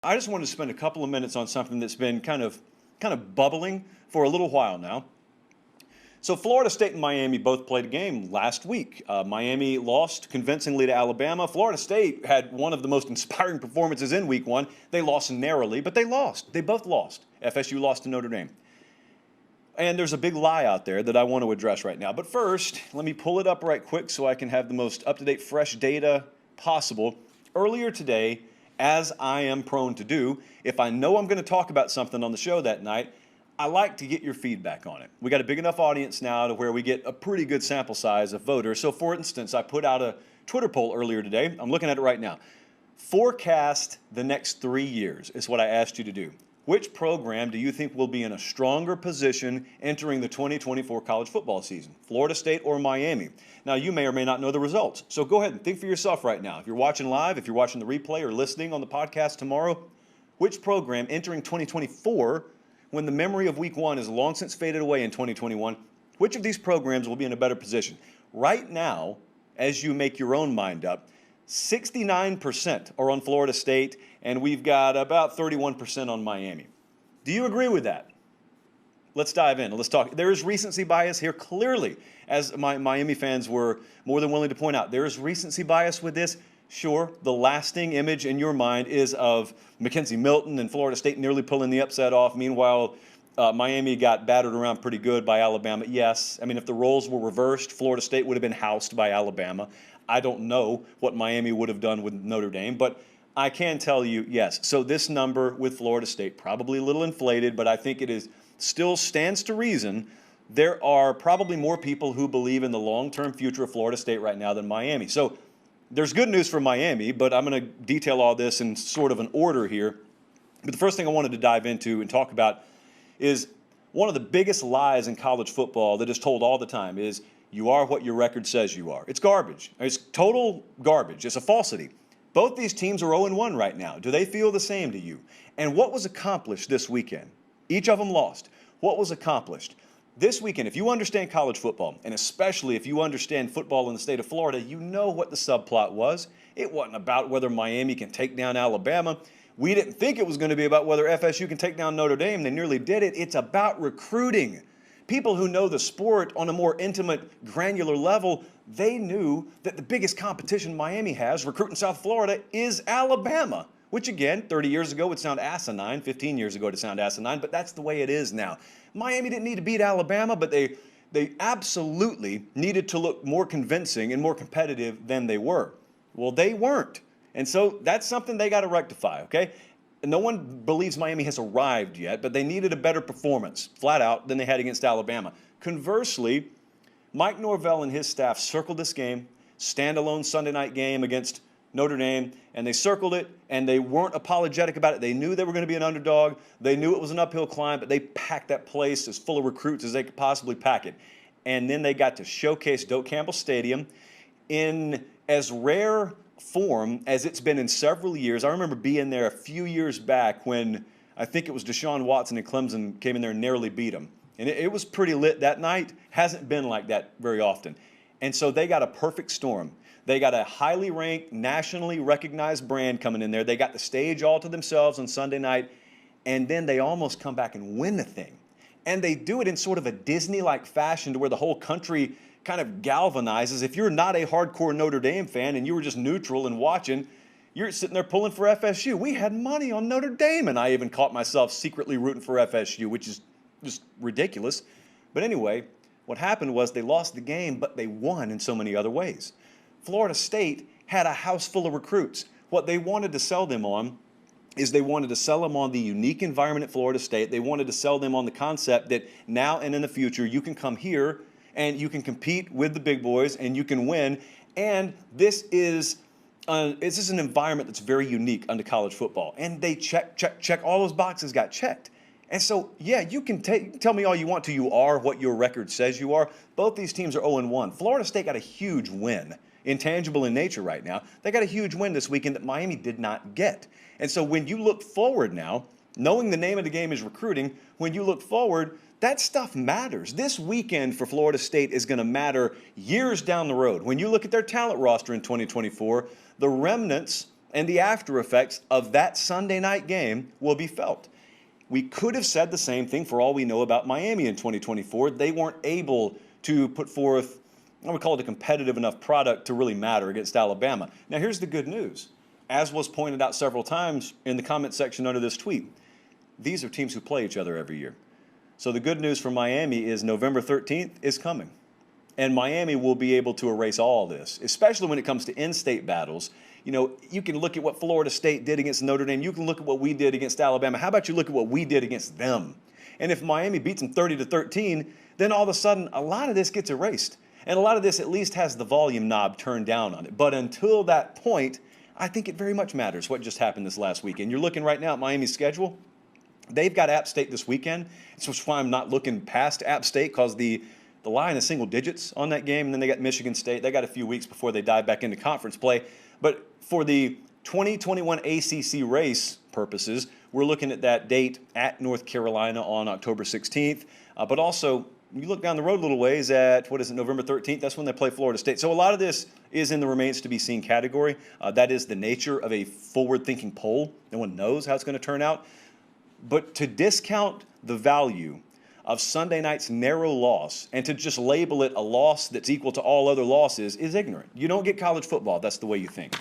I just wanted to spend a couple of minutes on something that's been kind of bubbling for a little while now. So Florida State and Miami both played a game last week. Miami lost convincingly to Alabama. Florida State had one of the most inspiring performances in week one. They lost narrowly, but they lost. They both lost. FSU lost to Notre Dame. And there's a big lie out there that I want to address right now. But first, let me pull it up right quick so I can have the most up-to-date, fresh data possible. Earlier today, as I am prone to do, if I know I'm going to talk about something on the show that night, I like to get your feedback on it. We got a big enough audience now to where we get a pretty good sample size of voters. So for instance, I put out a Twitter poll earlier today. I'm looking at it right now. Forecast the next 3 years is what I asked you to do. Which program do you think will be in a stronger position entering the 2024 college football season? Florida State or Miami? Now, you may or may not know the results. So go ahead and think for yourself right now. If you're watching live, if you're watching the replay or listening on the podcast tomorrow, which program entering 2024, when the memory of week one is long since faded away in 2021, which of these programs will be in a better position? Right now, as you make your own mind up, 69% are on Florida State, and we've got about 31% on Miami. Do you agree with that? Let's dive in. Let's talk. There is recency bias here, clearly, as my Miami fans were more than willing to point out. There is recency bias with this. Sure, the lasting image in your mind is of Mackenzie Milton and Florida State nearly pulling the upset off. Meanwhile, Miami got battered around pretty good by Alabama. Yes, I mean, if the roles were reversed, Florida State would have been housed by Alabama. I don't know what Miami would have done with Notre Dame, but I can tell you, yes. So this number with Florida State, probably a little inflated, but I think it is still stands to reason. There are probably more people who believe in the long-term future of Florida State right now than Miami. So there's good news for Miami, but I'm going to detail all this in sort of an order here. But the first thing I wanted to dive into and talk about is one of the biggest lies in college football that is told all the time is you are what your record says you are. It's garbage. It's total garbage. It's a falsity. Both these teams are 0-1 right now. Do they feel the same to you? And what was accomplished this weekend? Each of them lost. What was accomplished? This weekend, if you understand college football, and especially if you understand football in the state of Florida, you know what the subplot was. It wasn't about whether Miami can take down Alabama. We didn't think it was going to be about whether FSU can take down Notre Dame. They nearly did it. It's about recruiting. People who know the sport on a more intimate, granular level, they knew that the biggest competition Miami has recruiting South Florida is Alabama, which again, 30 years ago would sound asinine, 15 years ago would sound asinine, but that's the way it is now. Miami didn't need to beat Alabama, but they absolutely needed to look more convincing and more competitive than they were. Well, they weren't. And so that's something they got to rectify, okay? No one believes Miami has arrived yet, but they needed a better performance, flat out, than they had against Alabama. Conversely, Mike Norvell and his staff circled this game, standalone Sunday night game against Notre Dame, and they circled it, and they weren't apologetic about it. They knew they were going to be an underdog. They knew it was an uphill climb, but they packed that place as full of recruits as they could possibly pack it. And then they got to showcase Doak Campbell Stadium in as rare form as it's been in several years. I remember being there a few years back when I think it was Deshaun Watson and Clemson came in there and narrowly beat them. And it was pretty lit that night. Hasn't been like that very often. And so they got a perfect storm. They got a highly ranked, nationally recognized brand coming in there. They got the stage all to themselves on Sunday night, and then they almost come back and win the thing. And they do it in sort of a Disney-like fashion to where the whole country kind of galvanizes. If you're not a hardcore Notre Dame fan and you were just neutral and watching, you're sitting there pulling for FSU. We had money on Notre Dame, and I even caught myself secretly rooting for FSU, which is just ridiculous. But anyway, what happened was they lost the game, but they won in so many other ways. Florida State had a house full of recruits. What they wanted to sell them on is they wanted to sell them on the unique environment at Florida State. They wanted to sell them on the concept that now and in the future you can come here and you can compete with the big boys and you can win. And this is an environment that's very unique under college football. And they check. All those boxes got checked. And so, yeah, you can tell me all you want to. You are what your record says you are. Both these teams are 0-1. Florida State got a huge win, intangible in nature right now. They got a huge win this weekend that Miami did not get. And so when you look forward now, knowing the name of the game is recruiting, when you look forward, that stuff matters. This weekend for Florida State is going to matter years down the road. When you look at their talent roster in 2024, the remnants And the after effects of that Sunday night game will be felt. We could have said the same thing for all we know about Miami in 2024. They weren't able to put forth, I would call it a competitive enough product to really matter against Alabama. Now, here's the good news. As was pointed out several times in the comment section under this tweet, these are teams who play each other every year. So the good news for Miami is November 13th is coming. And Miami will be able to erase all this, especially when it comes to in-state battles. You know, you can look at what Florida State did against Notre Dame. You can look at what we did against Alabama. How about you look at what we did against them? And if Miami beats them 30-13, then all of a sudden a lot of this gets erased. And a lot of this at least has the volume knob turned down on it. But until that point, I think it very much matters what just happened this last weekend. You're looking right now at Miami's schedule. They've got App State this weekend. That's why I'm not looking past App State, because the line is single digits on that game. And then they got Michigan State. They got a few weeks before they dive back into conference play. But for the 2021 ACC race purposes, we're looking at that date at North Carolina on October 16th. But also, you look down the road a little ways at, November 13th? That's when they play Florida State. So a lot of this is in the remains to be seen category. That is the nature of a forward-thinking poll. No one knows how it's going to turn out. But to discount the value of Sunday night's narrow loss and to just label it a loss that's equal to all other losses is ignorant. You don't get college football. That's the way you think.